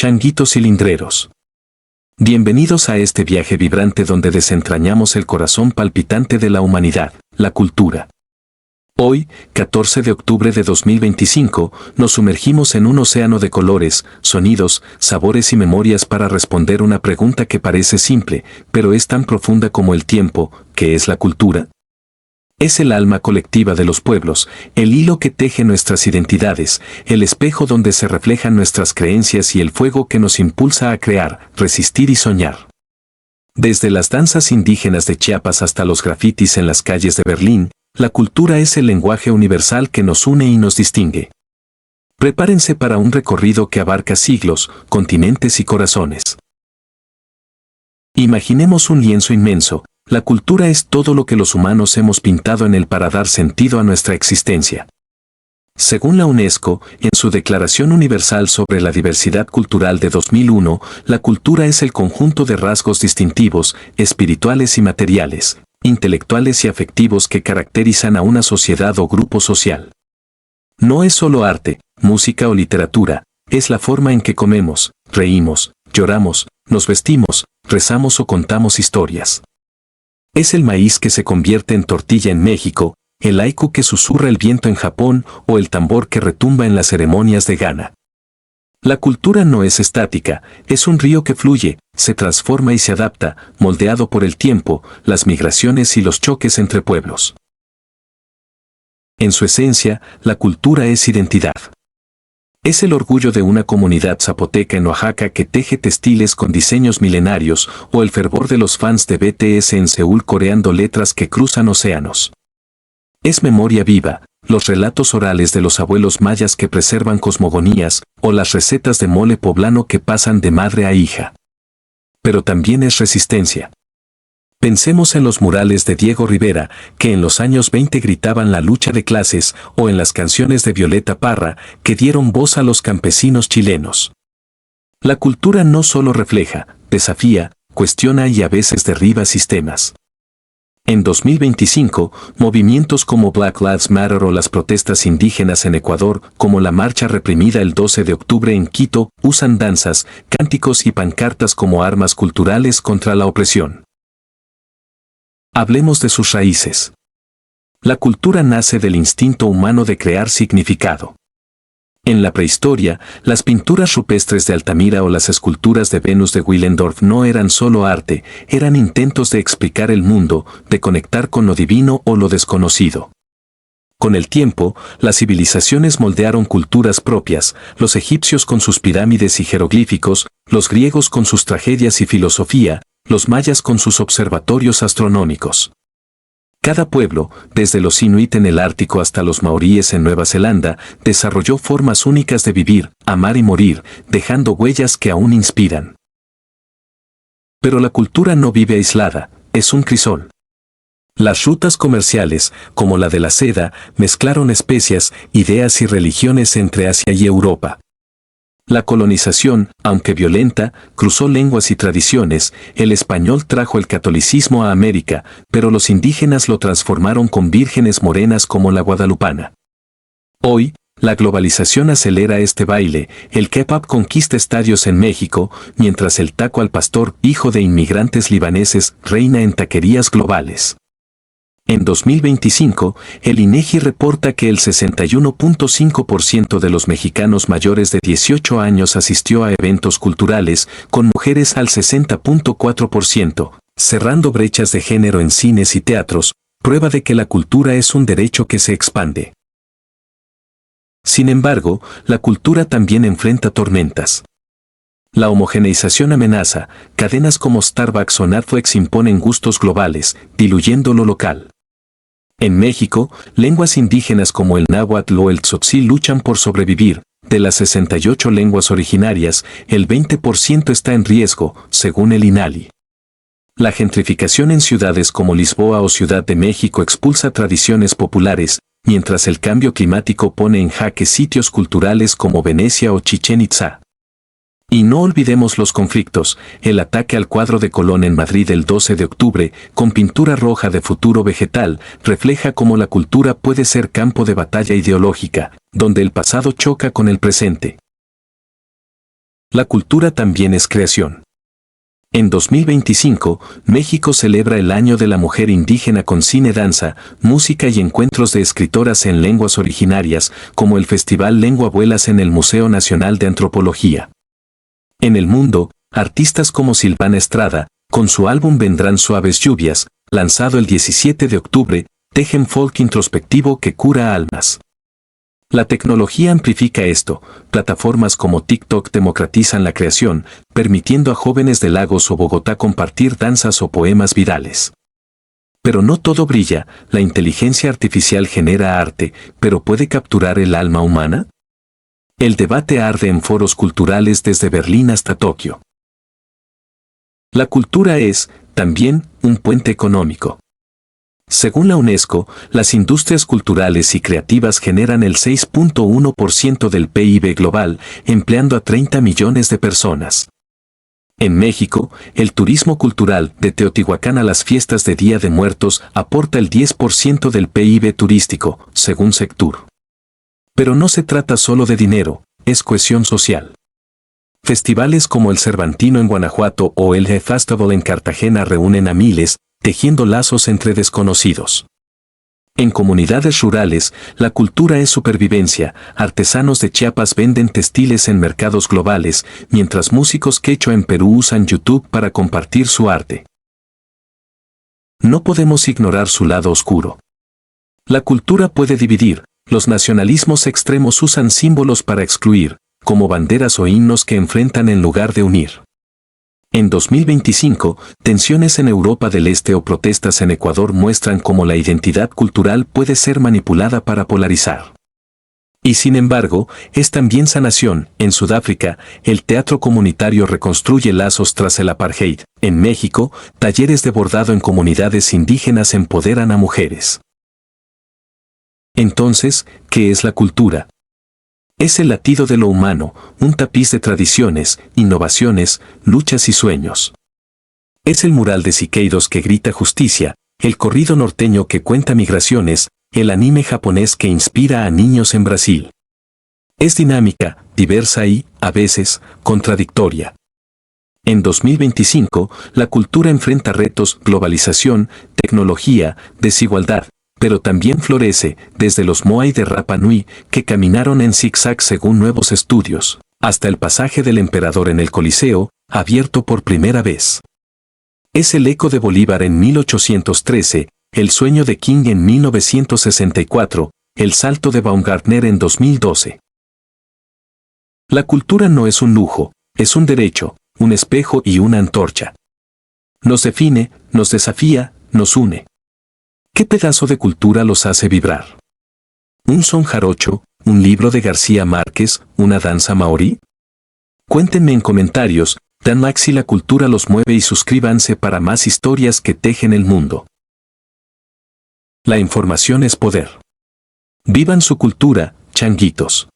changuitos cilindreros. Bienvenidos a este viaje vibrante donde desentrañamos el corazón palpitante de la humanidad, la cultura. Hoy, 14 de octubre de 2025, nos sumergimos en un océano de colores, sonidos, sabores y memorias para responder una pregunta que parece simple, pero es tan profunda como el tiempo. ¿Qué es la cultura? Es el alma colectiva de los pueblos, el hilo que teje nuestras identidades, el espejo donde se reflejan nuestras creencias y el fuego que nos impulsa a crear, resistir y soñar. Desde las danzas indígenas de Chiapas hasta los grafitis en las calles de Berlín, la cultura es el lenguaje universal que nos une y nos distingue. Prepárense para un recorrido que abarca siglos, continentes y corazones. Imaginemos un lienzo inmenso. La cultura es todo lo que los humanos hemos pintado en él para dar sentido a nuestra existencia. Según la UNESCO, en su Declaración Universal sobre la Diversidad Cultural de 2001, la cultura es el conjunto de rasgos distintivos, espirituales y materiales, intelectuales y afectivos que caracterizan a una sociedad o grupo social. No es solo arte, música o literatura, es la forma en que comemos, reímos, lloramos, nos vestimos, rezamos o contamos historias. Es el maíz que se convierte en tortilla en México, el haiku que susurra el viento en Japón o el tambor que retumba en las ceremonias de Ghana. La cultura no es estática, es un río que fluye, se transforma y se adapta, moldeado por el tiempo, las migraciones y los choques entre pueblos. En su esencia, la cultura es identidad. Es el orgullo de una comunidad zapoteca en Oaxaca que teje textiles con diseños milenarios, o el fervor de los fans de BTS en Seúl coreando letras que cruzan océanos. Es memoria viva, los relatos orales de los abuelos mayas que preservan cosmogonías, o las recetas de mole poblano que pasan de madre a hija. Pero también es resistencia. Pensemos en los murales de Diego Rivera, que en los años 20 gritaban la lucha de clases, o en las canciones de Violeta Parra, que dieron voz a los campesinos chilenos. La cultura no solo refleja, desafía, cuestiona y a veces derriba sistemas. En 2025, movimientos como Black Lives Matter o las protestas indígenas en Ecuador, como la marcha reprimida el 12 de octubre en Quito, usan danzas, cánticos y pancartas como armas culturales contra la opresión. Hablemos de sus raíces. La cultura nace del instinto humano de crear significado. En la prehistoria, las pinturas rupestres de Altamira o las esculturas de Venus de Willendorf no eran solo arte, eran intentos de explicar el mundo, de conectar con lo divino o lo desconocido. Con el tiempo, las civilizaciones moldearon culturas propias, los egipcios con sus pirámides y jeroglíficos, los griegos con sus tragedias y filosofía, los mayas con sus observatorios astronómicos. Cada pueblo, desde los inuit en el Ártico hasta los maoríes en Nueva Zelanda, desarrolló formas únicas de vivir, amar y morir, dejando huellas que aún inspiran. Pero la cultura no vive aislada, es un crisol. Las rutas comerciales, como la de la seda, mezclaron especias, ideas y religiones entre Asia y Europa. La colonización, aunque violenta, cruzó lenguas y tradiciones, el español trajo el catolicismo a América, pero los indígenas lo transformaron con vírgenes morenas como la guadalupana. Hoy, la globalización acelera este baile, el K-pop conquista estadios en México, mientras el taco al pastor, hijo de inmigrantes libaneses, reina en taquerías globales. En 2025, el INEGI reporta que el 61.5% de los mexicanos mayores de 18 años asistió a eventos culturales, con mujeres al 60.4%, cerrando brechas de género en cines y teatros, prueba de que la cultura es un derecho que se expande. Sin embargo, la cultura también enfrenta tormentas. La homogeneización amenaza, cadenas como Starbucks o Netflix imponen gustos globales, diluyendo lo local. En México, lenguas indígenas como el náhuatl o el tzotzil luchan por sobrevivir. De las 68 lenguas originarias, el 20% está en riesgo, según el INALI. La gentrificación en ciudades como Lisboa o Ciudad de México expulsa tradiciones populares, mientras el cambio climático pone en jaque sitios culturales como Venecia o Chichén Itzá. Y no olvidemos los conflictos, el ataque al cuadro de Colón en Madrid el 12 de octubre, con pintura roja de futuro vegetal, refleja cómo la cultura puede ser campo de batalla ideológica, donde el pasado choca con el presente. La cultura también es creación. En 2025, México celebra el Año de la Mujer Indígena con cine, danza, música y encuentros de escritoras en lenguas originarias, como el Festival Lengua Abuelas en el Museo Nacional de Antropología. En el mundo, artistas como Silvana Estrada, con su álbum Vendrán Suaves Lluvias, lanzado el 17 de octubre, tejen folk introspectivo que cura almas. La tecnología amplifica esto. Plataformas como TikTok democratizan la creación, permitiendo a jóvenes de Lagos o Bogotá compartir danzas o poemas virales. Pero no todo brilla. La inteligencia artificial genera arte, pero ¿puede capturar el alma humana? El debate arde en foros culturales desde Berlín hasta Tokio. La cultura es, también, un puente económico. Según la UNESCO, las industrias culturales y creativas generan el 6.1% del PIB global, empleando a 30 millones de personas. En México, el turismo cultural, de Teotihuacán a las fiestas de Día de Muertos, aporta el 10% del PIB turístico, según Sectur. Pero no se trata solo de dinero, es cohesión social. Festivales como el Cervantino en Guanajuato o el Festival en Cartagena reúnen a miles, tejiendo lazos entre desconocidos. En comunidades rurales, la cultura es supervivencia. Artesanos de Chiapas venden textiles en mercados globales, mientras músicos quechua en Perú usan YouTube para compartir su arte. No podemos ignorar su lado oscuro. La cultura puede dividir. Los nacionalismos extremos usan símbolos para excluir, como banderas o himnos que enfrentan en lugar de unir. En 2025, tensiones en Europa del Este o protestas en Ecuador muestran cómo la identidad cultural puede ser manipulada para polarizar. Y sin embargo, es también sanación. En Sudáfrica, el teatro comunitario reconstruye lazos tras el apartheid. En México, talleres de bordado en comunidades indígenas empoderan a mujeres. Entonces, ¿qué es la cultura? Es el latido de lo humano, un tapiz de tradiciones, innovaciones, luchas y sueños. Es el mural de Siqueiros que grita justicia, el corrido norteño que cuenta migraciones, el anime japonés que inspira a niños en Brasil. Es dinámica, diversa y, a veces, contradictoria. En 2025, la cultura enfrenta retos: globalización, tecnología, desigualdad, pero también florece, desde los Moai de Rapa Nui, que caminaron en zigzag según nuevos estudios, hasta el pasaje del emperador en el Coliseo, abierto por primera vez. Es el eco de Bolívar en 1813, el sueño de King en 1964, el salto de Baumgartner en 2012. La cultura no es un lujo, es un derecho, un espejo y una antorcha. Nos define, nos desafía, nos une. ¿Qué pedazo de cultura los hace vibrar? ¿Un son jarocho, un libro de García Márquez, una danza maorí? Cuéntenme en comentarios, dan like si la cultura los mueve y suscríbanse para más historias que tejen el mundo. La información es poder. Vivan su cultura, changuitos.